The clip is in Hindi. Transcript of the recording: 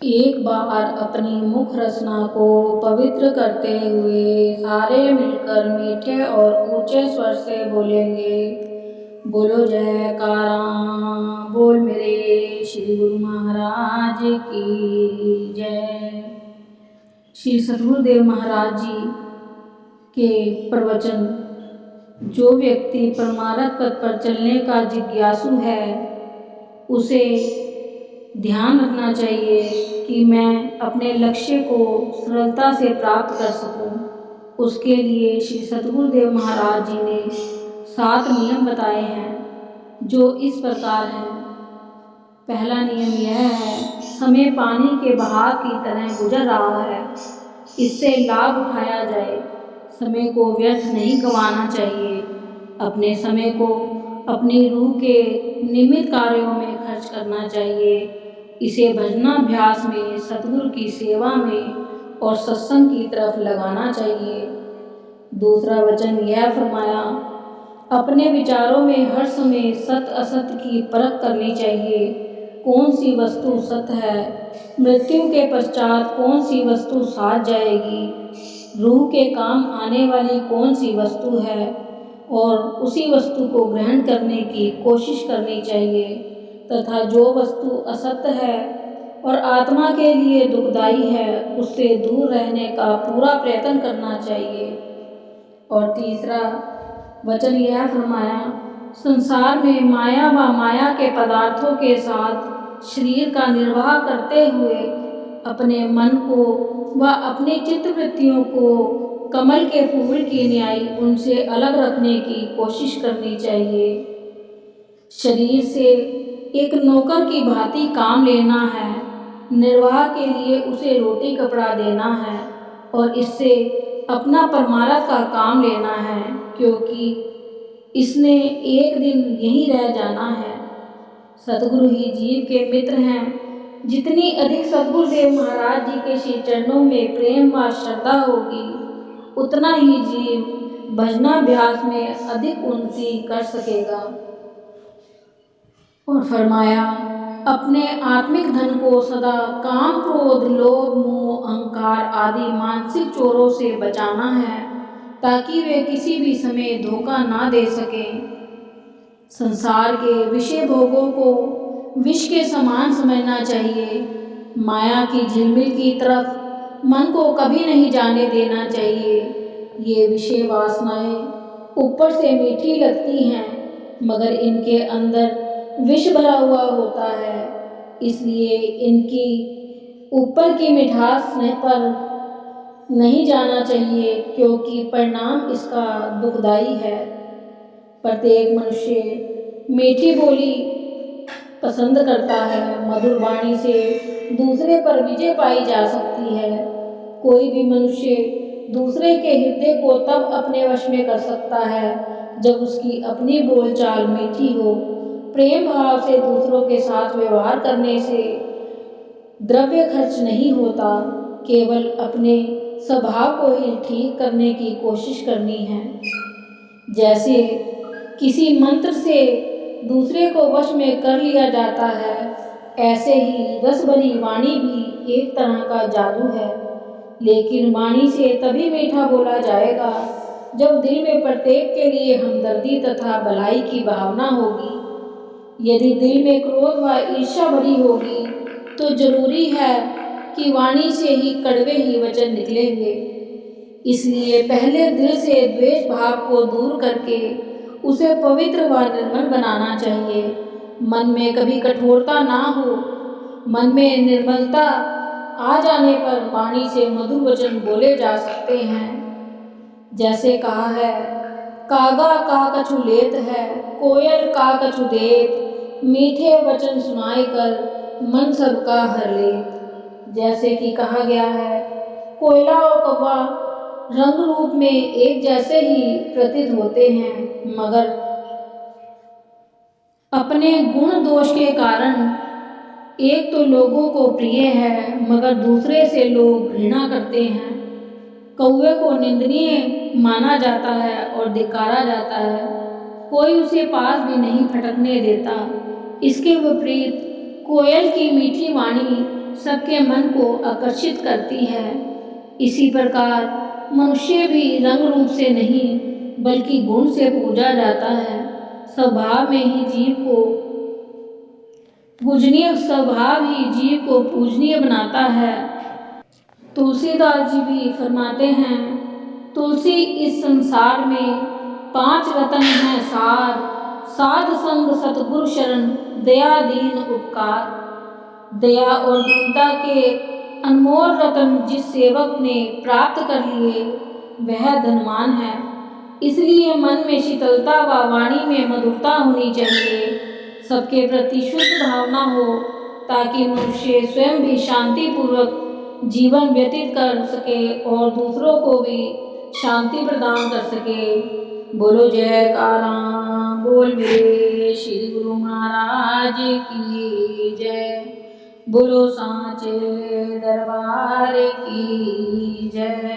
एक बार अपनी मुख रचना को पवित्र करते हुए सारे मिलकर मीठे और ऊंचे स्वर से बोलेंगे। बोलो जयकारा, बोल मेरे श्री गुरु महाराज की जय। श्री सद्गुरुदेव महाराज जी के प्रवचन। जो व्यक्ति परमार्थ पथ पर चलने का जिज्ञासु है उसे ध्यान रखना चाहिए कि मैं अपने लक्ष्य को सरलता से प्राप्त कर सकूं। उसके लिए श्री सद्गुरुदेव महाराज जी ने 7 नियम बताए हैं, जो इस प्रकार हैं। पहला नियम यह है, समय पानी के बहाव की तरह गुजर रहा है, इससे लाभ उठाया जाए। समय को व्यर्थ नहीं गंवाना चाहिए। अपने समय को अपनी रूह के नियमित कार्यों में खर्च करना चाहिए। इसे भजनाभ्यास में, सतगुरु की सेवा में और सत्संग की तरफ लगाना चाहिए। दूसरा वचन यह फरमाया, अपने विचारों में हर समय सत्य असत्य की परख करनी चाहिए। कौन सी वस्तु सत्य है, मृत्यु के पश्चात कौन सी वस्तु साथ जाएगी, रूह के काम आने वाली कौन सी वस्तु है, और उसी वस्तु को ग्रहण करने की कोशिश करनी चाहिए। तथा जो वस्तु असत्य है और आत्मा के लिए दुखदायी है, उससे दूर रहने का पूरा प्रयत्न करना चाहिए। और तीसरा वचन यह फरमाया, संसार में माया व माया के पदार्थों के साथ शरीर का निर्वाह करते हुए अपने मन को व अपनी चित्तवृत्तियों को कमल के फूल की न्याय उनसे अलग रखने की कोशिश करनी चाहिए। शरीर से एक नौकर की भांति काम लेना है। निर्वाह के लिए उसे रोटी कपड़ा देना है और इससे अपना परमार्थ का काम लेना है, क्योंकि इसने एक दिन यहीं रह जाना है। सतगुरु ही जीव के मित्र हैं। जितनी अधिक सतगुरुदेव महाराज जी के श्री चरणों में प्रेम व श्रद्धा होगी, उतना ही जीव भजनाभ्यास में अधिक उन्नति कर सकेगा। और फरमाया, अपने आत्मिक धन को सदा काम, क्रोध, लोभ, मोह, अहंकार आदि मानसिक चोरों से बचाना है, ताकि वे किसी भी समय धोखा ना दे सकें। संसार के विषय भोगों को विष के समान समझना चाहिए। माया की झिलमिल की तरफ मन को कभी नहीं जाने देना चाहिए। ये विषय वासनाएं ऊपर से मीठी लगती हैं, मगर इनके अंदर विष भरा हुआ होता है। इसलिए इनकी ऊपर की मिठास पर नहीं जाना चाहिए, क्योंकि परिणाम इसका दुखदाई है। प्रत्येक मनुष्य मीठी बोली पसंद करता है। मधुर वाणी से दूसरे पर विजय पाई जा सकती है। कोई भी मनुष्य दूसरे के हृदय को तब अपने वश में कर सकता है जब उसकी अपनी बोलचाल मीठी हो। प्रेम भाव से दूसरों के साथ व्यवहार करने से द्रव्य खर्च नहीं होता, केवल अपने स्वभाव को ही ठीक करने की कोशिश करनी है। जैसे किसी मंत्र से दूसरे को वश में कर लिया जाता है, ऐसे ही रस भरी वाणी भी एक तरह का जादू है। लेकिन वाणी से तभी मीठा बोला जाएगा जब दिल में प्रत्येक के लिए हमदर्दी तथा भलाई की भावना होगी। यदि दिल में क्रोध व ईर्ष्या भरी होगी तो जरूरी है कि वाणी से ही कड़वे ही वचन निकलेंगे। इसलिए पहले दिल से द्वेष भाव को दूर करके उसे पवित्र व निर्मल बनाना चाहिए। मन में कभी कठोरता ना हो। मन में निर्मलता आ जाने पर वाणी से मधुर वचन बोले जा सकते हैं। जैसे कहा है, कागा का कछु लेत है, कोयल का कछु देत, मीठे वचन सुनाए कर मन सबका हर लेत। जैसे कि कहा गया है, कोयला और कौवा रंग रूप में एक जैसे ही प्रतीत होते हैं, मगर अपने गुण दोष के कारण एक तो लोगों को प्रिय है, मगर दूसरे से लोग घृणा करते हैं। कौवे को निंदनीय माना जाता है और धिक्कारा जाता है। कोई उसे पास भी नहीं फटकने देता। इसके विपरीत कोयल की मीठी वाणी सबके मन को आकर्षित करती है। इसी प्रकार मनुष्य भी रंग रूप से नहीं बल्कि गुण से पूजा जाता है। स्वभाव ही जीव को पूजनीय बनाता है। तुलसीदास जी भी फरमाते हैं, तुलसी इस संसार में 5 रतन हैं सार, साध संग सतगुरु शरण दया दीन उपकार। दया और दीनता के अनमोल रतन जिस सेवक ने प्राप्त कर लिए वह धनवान है। इसलिए मन में शीतलता व वाणी में मधुरता होनी चाहिए। सबके प्रति शुद्ध भावना हो ताकि मनुष्य स्वयं भी शांति पूर्वक जीवन व्यतीत कर सके और दूसरों को भी शांति प्रदान कर सके। बोलो जयकारा बोल मेरे श्री गुरु महाराज की जय। बोलो सांचे दरबार की जय।